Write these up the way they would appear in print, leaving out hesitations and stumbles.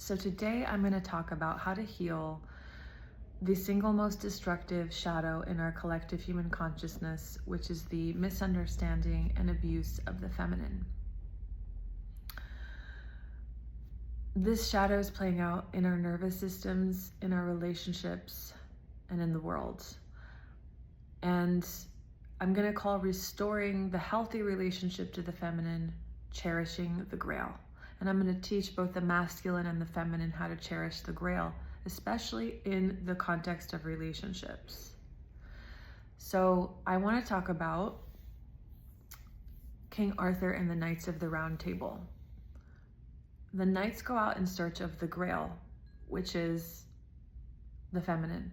So today I'm going to talk about how to heal the single most destructive shadow in our collective human consciousness, which is the misunderstanding and abuse of the feminine. This shadow is playing out in our nervous systems, in our relationships, and in the world. And I'm going to call restoring the healthy relationship to the feminine, cherishing the Grail. And I'm going to teach both the masculine and the feminine how to cherish the Grail, especially in the context of relationships. So I want to talk about King Arthur and the Knights of the Round Table. The knights go out in search of the Grail, which is the feminine.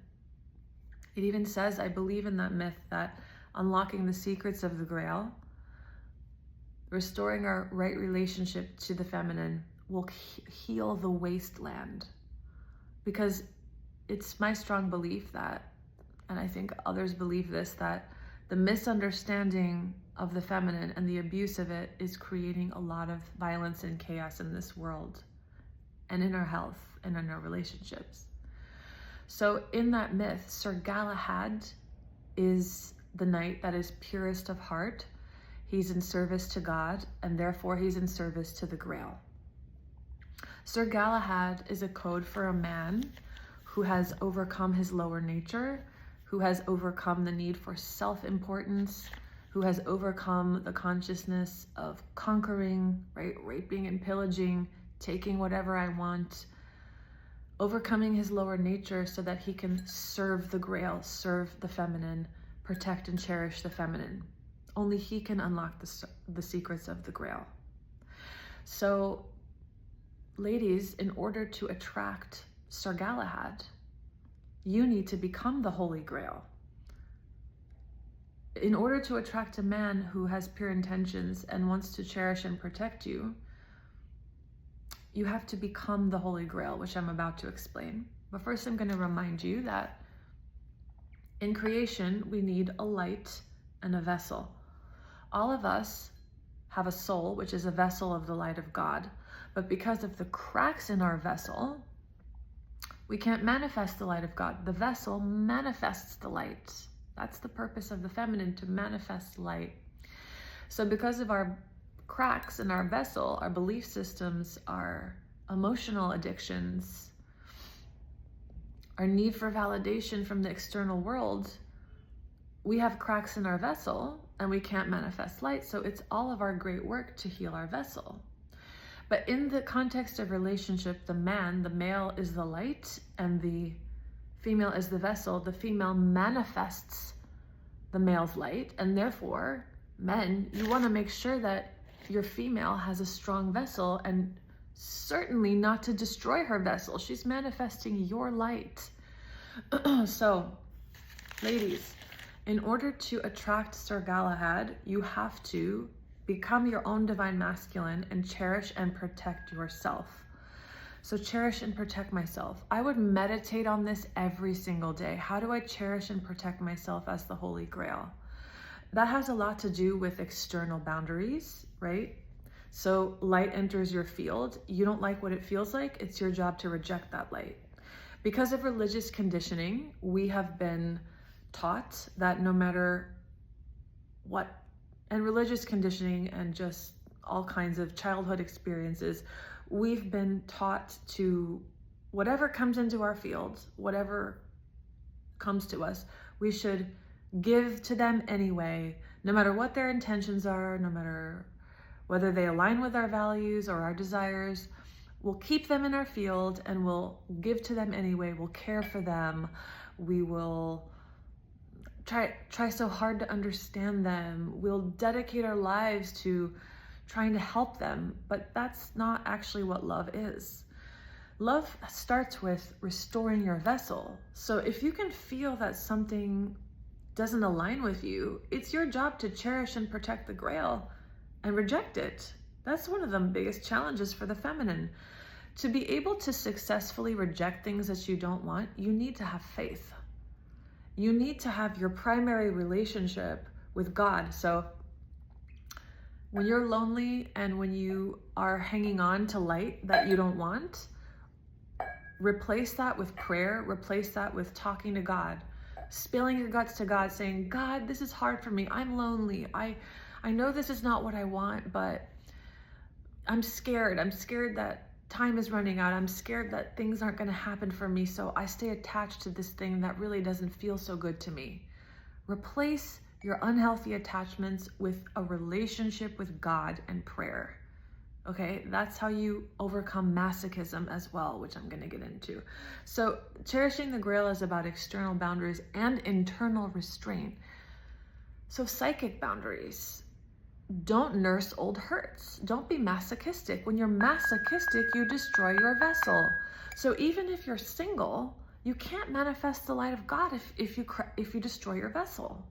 It even says, I believe in that myth, that unlocking the secrets of the Grail, restoring our right relationship to the feminine, will heal the wasteland. Because it's my strong belief that, and I think others believe this, that the misunderstanding of the feminine and the abuse of it is creating a lot of violence and chaos in this world and in our health and in our relationships. So in that myth, Sir Galahad is the knight that is purest of heart. He's in service to God, and therefore he's in service to the Grail. Sir Galahad is a code for a man who has overcome his lower nature, who has overcome the need for self-importance, who has overcome the consciousness of conquering, right, raping and pillaging, taking whatever I want, overcoming his lower nature so that he can serve the Grail, serve the feminine, protect and cherish the feminine. Only he can unlock the secrets of the Grail. So, ladies, in order to attract Sir Galahad, you need to become the Holy Grail. In order to attract a man who has pure intentions and wants to cherish and protect you, you have to become the Holy Grail, which I'm about to explain. But first, I'm going to remind you that in creation, we need a light and a vessel. All of us have a soul, which is a vessel of the light of God. But because of the cracks in our vessel, we can't manifest the light of God. The vessel manifests the light. That's the purpose of the feminine, to manifest light. So because of our cracks in our vessel, our belief systems, our emotional addictions, our need for validation from the external world, we have cracks in our vessel and we can't manifest light. So it's all of our great work to heal our vessel. But in the context of relationship, the male is the light and the female is the vessel. The female manifests the male's light, and therefore, men, you want to make sure that your female has a strong vessel, and certainly not to destroy her vessel. She's manifesting your light. So, ladies, in order to attract Sir Galahad, you have to become your own divine masculine and cherish and protect yourself. So cherish and protect myself. I would meditate on this every single day. How do I cherish and protect myself as the Holy Grail? That has a lot to do with external boundaries, right? So light enters your field. You don't like what it feels like. It's your job to reject that light. Because of religious conditioning, we have been taught that no matter what, and religious conditioning and just all kinds of childhood experiences, we've been taught to, whatever comes into our field, whatever comes to us, we should give to them anyway, no matter what their intentions are, no matter whether they align with our values or our desires. We'll keep them in our field and we'll give to them anyway. We'll care for them. We will try so hard to understand them. We'll dedicate our lives to trying to help them, but that's not actually what love is. Love starts with restoring your vessel. So if you can feel that something doesn't align with you, it's your job to cherish and protect the Grail and reject it. That's one of the biggest challenges for the feminine. To be able to successfully reject things that you don't want, you need to have faith. You need to have your primary relationship with God. So when you're lonely and when you are hanging on to light that you don't want, replace that with prayer, replace that with talking to God, spilling your guts to God, saying, God, this is hard for me. I'm lonely. I know this is not what I want, but I'm scared. I'm scared that time is running out. I'm scared that things aren't going to happen for me. So I stay attached to this thing that really doesn't feel so good to me. Replace your unhealthy attachments with a relationship with God and prayer. Okay, that's how you overcome masochism as well, which I'm going to get into. So cherishing the Grail is about external boundaries and internal restraint. So psychic boundaries. Don't nurse old hurts. Don't be masochistic. When you're masochistic, you destroy your vessel. So even if you're single, you can't manifest the light of God if you destroy your vessel.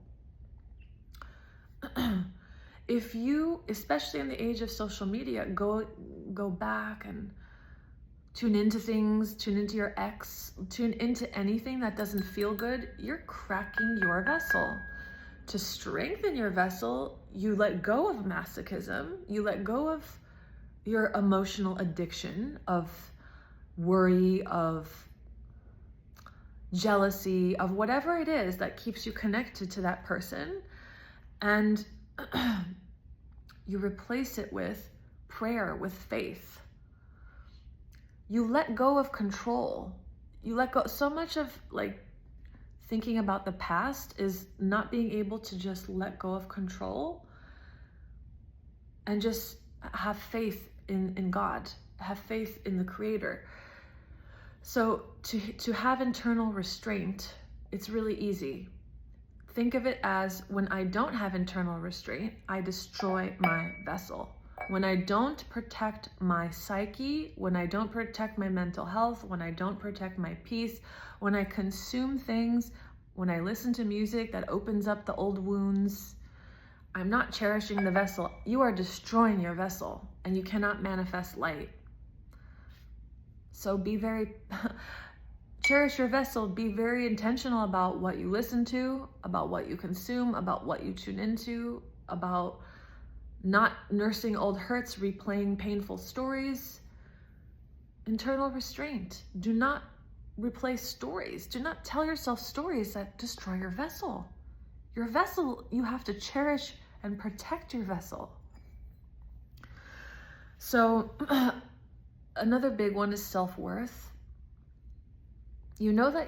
If you, especially in the age of social media, go back and tune into things, tune into your ex, tune into anything that doesn't feel good, you're cracking your vessel. To strengthen your vessel, you let go of masochism, you let go of your emotional addiction, of worry, of jealousy, of whatever it is that keeps you connected to that person, and you replace it with prayer, with faith. You let go of control. You let go. So much of like thinking about the past is not being able to just let go of control and just have faith in God, have faith in the Creator. So to have internal restraint, it's really easy. Think of it as when I don't have internal restraint, I destroy my vessel. When I don't protect my psyche, when I don't protect my mental health, when I don't protect my peace, when I consume things, when I listen to music that opens up the old wounds, I'm not cherishing the vessel. You are destroying your vessel, and you cannot manifest light. So be very... Cherish your vessel. Be very intentional about what you listen to, about what you consume, about what you tune into, about not nursing old hurts, replaying painful stories. Internal restraint. Do not replay stories. Do not tell yourself stories that destroy your vessel. Your vessel, you have to cherish and protect your vessel. So another big one is self-worth. You know that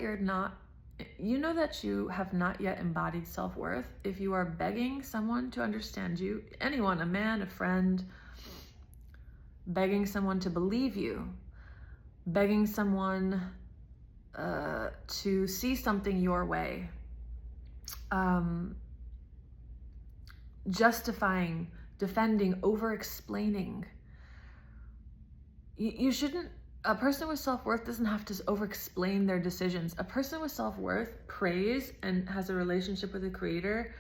you have not yet embodied self-worth if you are begging someone to understand you, anyone, a man, a friend, begging someone to believe you, begging someone to see something your way, justifying, defending, over-explaining. You shouldn't. A person with self-worth doesn't have to over-explain their decisions. A person with self-worth prays and has a relationship with the Creator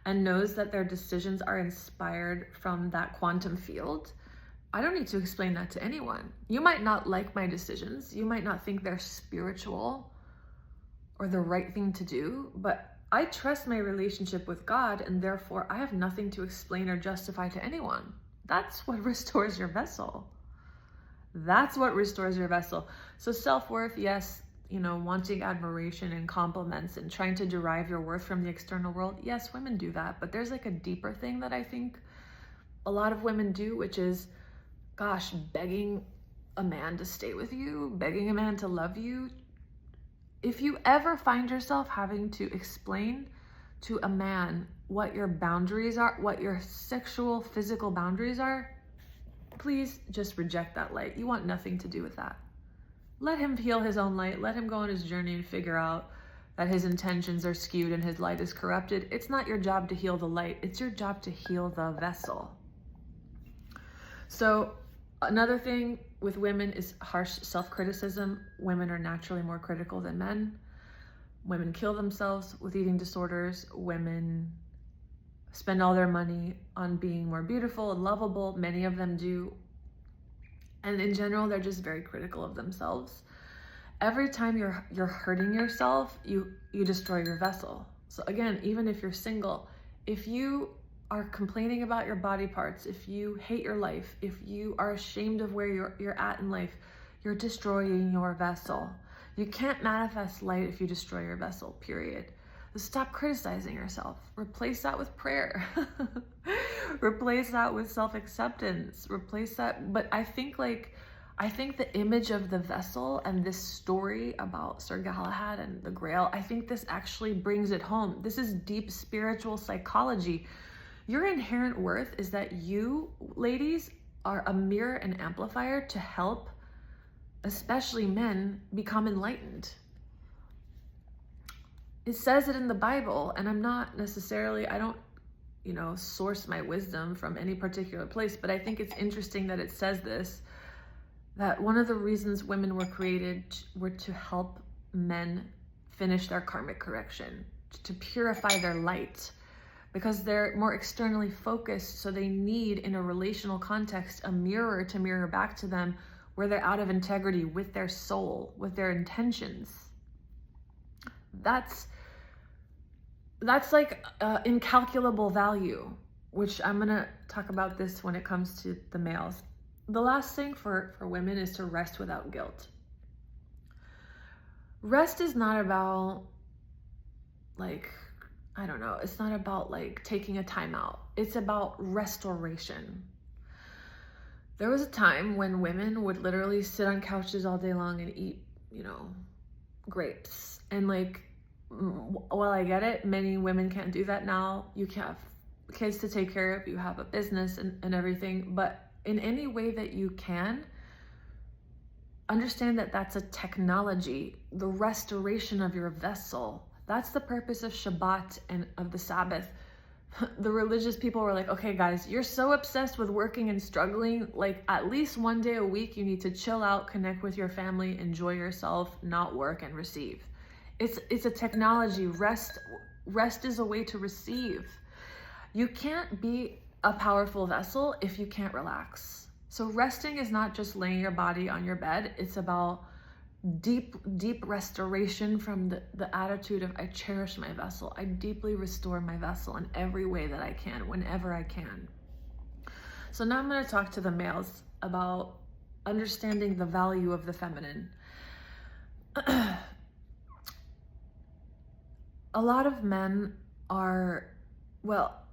and knows that their decisions are inspired from that quantum field. I don't need to explain that to anyone. You might not like my decisions. You might not think they're spiritual or the right thing to do, but I trust my relationship with God, and therefore I have nothing to explain or justify to anyone. That's what restores your vessel. That's what restores your vessel. So self-worth, yes, wanting admiration and compliments and trying to derive your worth from the external world. Yes, women do that, but there's like a deeper thing that I think a lot of women do, which is, gosh, begging a man to stay with you, begging a man to love you. If you ever find yourself having to explain to a man what your boundaries are, what your sexual, physical boundaries are, please just reject that light. You want nothing to do with that. Let him heal his own light. Let him go on his journey and figure out that his intentions are skewed and his light is corrupted. It's not your job to heal the light. It's your job to heal the vessel. So another thing with women is harsh self-criticism. Women are naturally more critical than men. Women kill themselves with eating disorders. Women spend all their money on being more beautiful and lovable. Many of them do. And in general, they're just very critical of themselves. Every time you're hurting yourself, you destroy your vessel. So again, even if you're single, if you are complaining about your body parts, if you hate your life, if you are ashamed of where you're at in life, you're destroying your vessel. You can't manifest light if you destroy your vessel, period. So stop criticizing yourself. Replace that with prayer. Replace that with self-acceptance. Replace that. But I think the image of the vessel and this story about Sir Galahad and the Grail, I think this actually brings it home. This is deep spiritual psychology. Your inherent worth is that you, ladies, are a mirror and amplifier to help, especially men, become enlightened. It says it in the Bible, and I'm not necessarily, I don't, source my wisdom from any particular place, but I think it's interesting that it says this, that one of the reasons women were created were to help men finish their karmic correction, to purify their light, because they're more externally focused, so they need, in a relational context, a mirror to mirror back to them where they're out of integrity with their soul, with their intentions. That's like incalculable value, which I'm gonna talk about this when it comes to the males. The last thing for women is to rest without guilt. Rest is not about it's not about taking a time out. It's about restoration. There was a time when women would literally sit on couches all day long and eat, grapes. And well, I get it. Many women can't do that now. You have kids to take care of. You have a business and everything. But in any way that you can, understand that that's a technology, the restoration of your vessel. That's the purpose of Shabbat and of the Sabbath. The religious people were like, okay, guys, you're so obsessed with working and struggling. At least one day a week, you need to chill out, connect with your family, enjoy yourself, not work and receive. It's a technology. Rest is a way to receive. You can't be a powerful vessel if you can't relax. So resting is not just laying your body on your bed. It's about deep restoration from the attitude of, I cherish my vessel. I deeply restore my vessel in every way that I can, whenever I can. So now I'm going to talk to the males about understanding the value of the feminine. A lot of men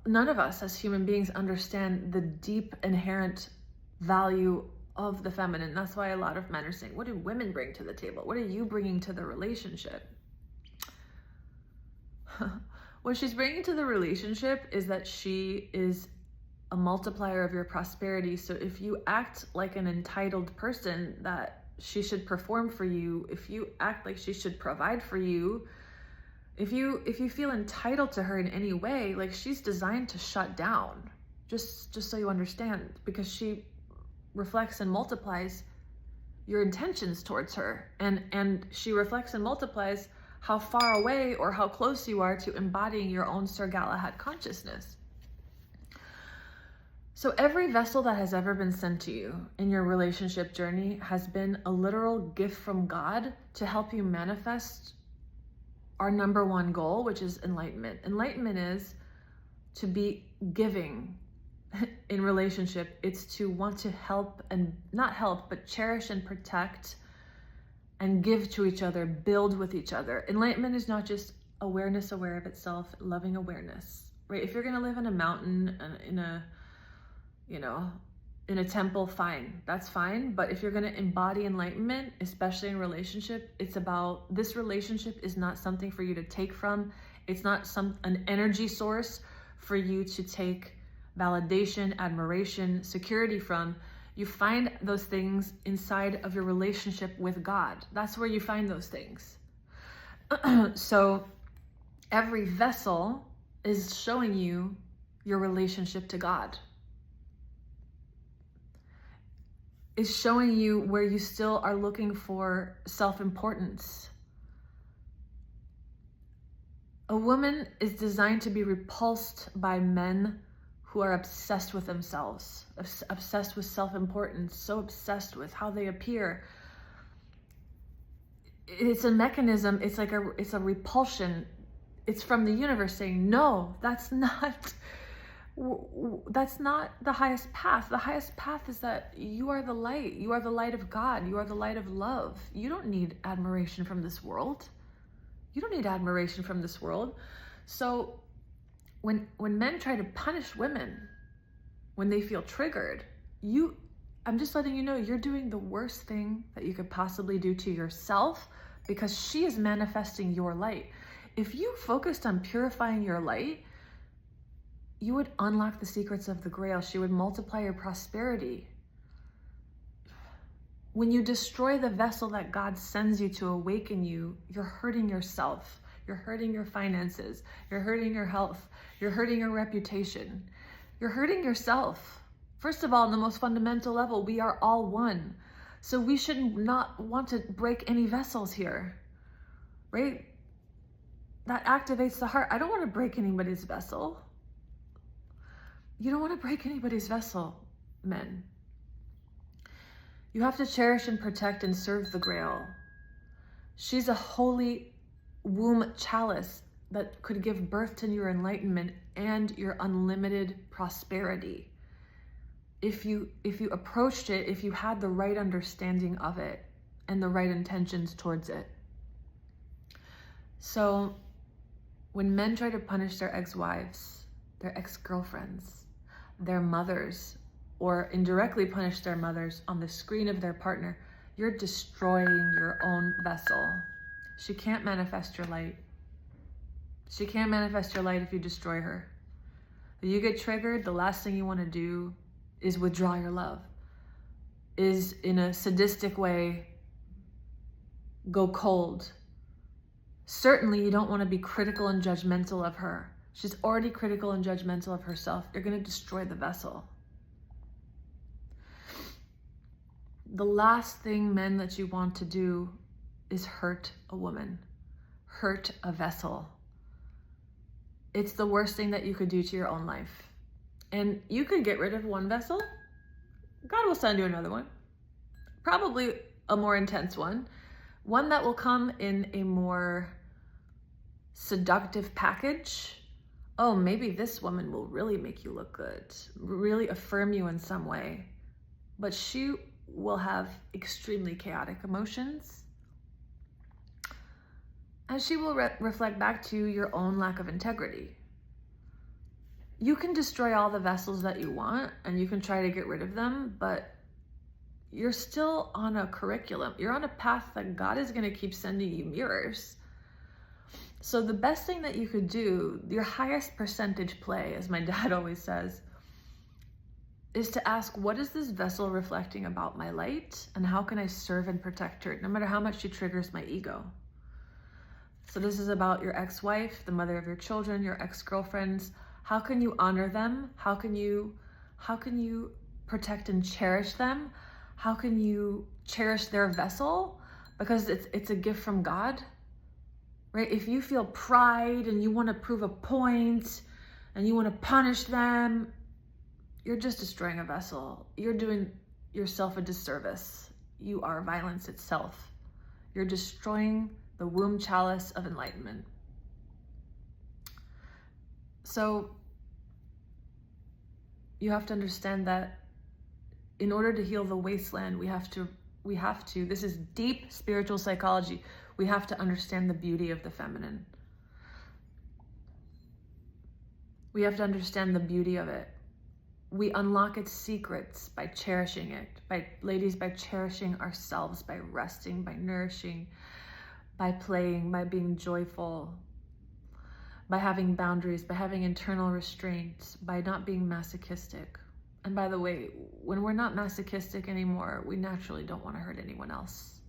none of us as human beings understand the deep inherent value of the feminine. That's why a lot of men are saying, what do women bring to the table? What are you bringing to the relationship? What she's bringing to the relationship is that she is a multiplier of your prosperity. So if you act like an entitled person that she should perform for you, if you act like she should provide for you, if you feel entitled to her in any way, she's designed to shut down. Just so you understand, because she reflects and multiplies your intentions towards her, and she reflects and multiplies how far away or how close you are to embodying your own Sir Galahad consciousness. So every vessel that has ever been sent to you in your relationship journey has been a literal gift from God to help you manifest our number one goal, which is enlightenment. Enlightenment is to be giving in relationship. It's to want to help, and not help, but cherish and protect and give to each other, build with each other. Enlightenment is not just awareness, aware of itself, loving awareness, right? If you're going to live in a mountain, in a temple, fine, that's fine. But if you're going to embody enlightenment, especially in relationship, it's about, this relationship is not something for you to take from. It's not an energy source for you to take validation, admiration, security from. You find those things inside of your relationship with God. That's where you find those things. So every vessel is showing you your relationship to God. Is showing you where you still are looking for self-importance. A woman is designed to be repulsed by men who are obsessed with themselves, obsessed with self-importance, so obsessed with how they appear. It's a mechanism, it's a repulsion. It's from the universe saying, no, that's not That's not the highest path. The highest path is that you are the light. You are the light of God. You are the light of love. You don't need admiration from this world. You don't need admiration from this world. So when men try to punish women, when they feel triggered, I'm just letting you know you're doing the worst thing that you could possibly do to yourself, because she is manifesting your light. If you focused on purifying your light, you would unlock the secrets of the Grail. She would multiply your prosperity. When you destroy the vessel that God sends you to awaken you, you're hurting yourself. You're hurting your finances. You're hurting your health. You're hurting your reputation. You're hurting yourself. First of all, on the most fundamental level, we are all one. So we should not want to break any vessels here, right? That activates the heart. I don't want to break anybody's vessel. You don't want to break anybody's vessel, men. You have to cherish and protect and serve the Grail. She's a holy womb chalice that could give birth to your enlightenment and your unlimited prosperity. If you approached it, if you had the right understanding of it and the right intentions towards it. So when men try to punish their ex-wives, their ex-girlfriends, their mothers, or indirectly punish their mothers on the screen of their partner, you're destroying your own vessel. She can't manifest your light. She can't manifest your light if you destroy her. If you get triggered, the last thing you want to do is withdraw your love, is in a sadistic way go cold. Certainly you don't want to be critical and judgmental of her. She's already critical and judgmental of herself. You're going to destroy the vessel. The last thing, men, that you want to do is hurt a woman, hurt a vessel. It's the worst thing that you could do to your own life. And you could get rid of one vessel. God will send you another one. Probably a more intense one. One that will come in a more seductive package. Oh, maybe this woman will really make you look good, really affirm you in some way. But she will have extremely chaotic emotions. And she will reflect back to your own lack of integrity. You can destroy all the vessels that you want and you can try to get rid of them, but you're still on a curriculum. You're on a path that God is going to keep sending you mirrors. So the best thing that you could do, your highest percentage play, as my dad always says, is to ask, what is this vessel reflecting about my light? And how can I serve and protect her, no matter how much she triggers my ego? So this is about your ex-wife, the mother of your children, your ex-girlfriends. How can you honor them? How can you protect and cherish them? How can you cherish their vessel? Because it's a gift from God, right? If you feel pride and you want to prove a point and you want to punish them, you're just destroying a vessel. You're doing yourself a disservice. You are violence itself. You're destroying the womb chalice of enlightenment. So you have to understand that in order to heal the wasteland, we have to, this is deep spiritual psychology. We have to understand the beauty of the feminine. We have to understand the beauty of it. We unlock its secrets by cherishing it, by cherishing ourselves, by resting, by nourishing, by playing, by being joyful, by having boundaries, by having internal restraints, by not being masochistic. And by the way, when we're not masochistic anymore, we naturally don't want to hurt anyone else.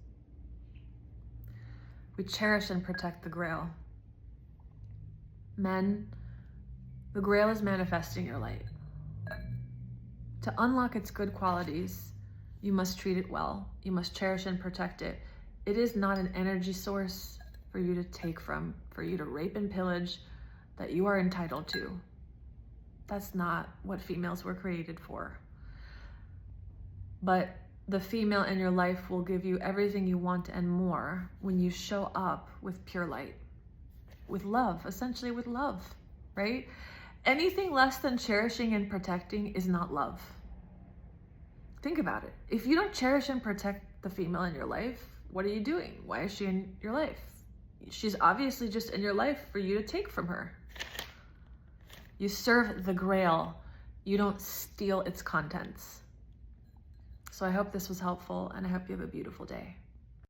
We cherish and protect the Grail. Men, the Grail is manifesting your light. To unlock its good qualities, you must treat it well. You must cherish and protect it. It is not an energy source for you to take from, for you to rape and pillage, that you are entitled to. That's not what females were created for. But the female in your life will give you everything you want and more when you show up with pure light, with love, essentially with love, right? Anything less than cherishing and protecting is not love. Think about it. If you don't cherish and protect the female in your life, what are you doing? Why is she in your life? She's obviously just in your life for you to take from her. You serve the Grail. You don't steal its contents. So I hope this was helpful, and I hope you have a beautiful day.